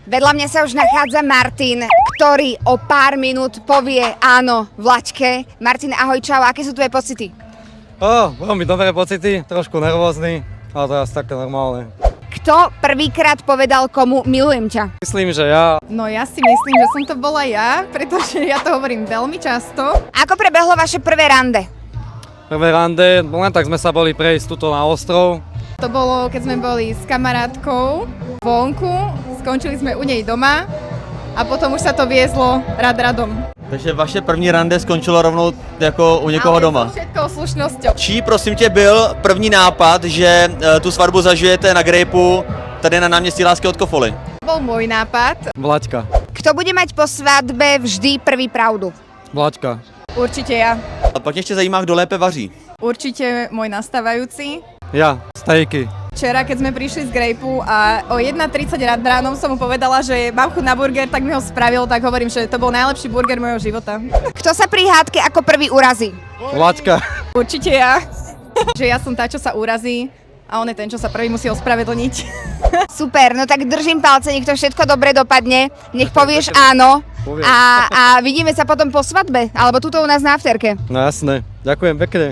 Vedľa mňa sa už nachádza Martin, ktorý o pár minút povie áno Vlaďke. Martin, ahoj, čau, aké sú tvoje pocity? Veľmi dobré pocity, trošku nervózny, ale to je asi také normálne. Kto prvýkrát povedal komu milujem ťa? Myslím, že ja. No ja si myslím, že som to bola ja, pretože ja to hovorím veľmi často. Ako prebehlo vaše prvé rande? Prvé rande, len tak sme sa boli prejsť tuto na ostrov. To bolo, keď sme boli s kamarátkou vonku, skončili sme u nej doma a potom už sa to viezlo radom. Takže vaše první rande skončilo rovnou jako u někoho doma. Ale všetkou slušnosťou. Čí, prosím tě, byl první nápad, že tu svatbu zažijete na grejpu tady na náměstí Lásky od Kofoly? Bol môj nápad. Vlaďka. Kto bude mať po svadbe vždy prvý pravdu? Vlaďka. Určite ja. A pak mě ještě zajímá, kdo lépe vaří. Určite môj nastávajúci. Ja. Stejky. Včera, keď sme prišli z grejpu a o 1:30 ráno som mu povedala, že mám chuť na burger, tak mi ho spravil, tak hovorím, že to bol najlepší burger mojho života. Kto sa pri hádke ako prvý urazí? Vlaďka. Určite ja. Že ja som tá, čo sa urazí a on je ten, čo sa prvý musí ospravedlniť. Super, no tak držím palce, nech to všetko dobre dopadne, nech povieš áno a vidíme sa potom po svadbe, alebo tuto u nás na afterke. No jasné. Ďakujem pekne.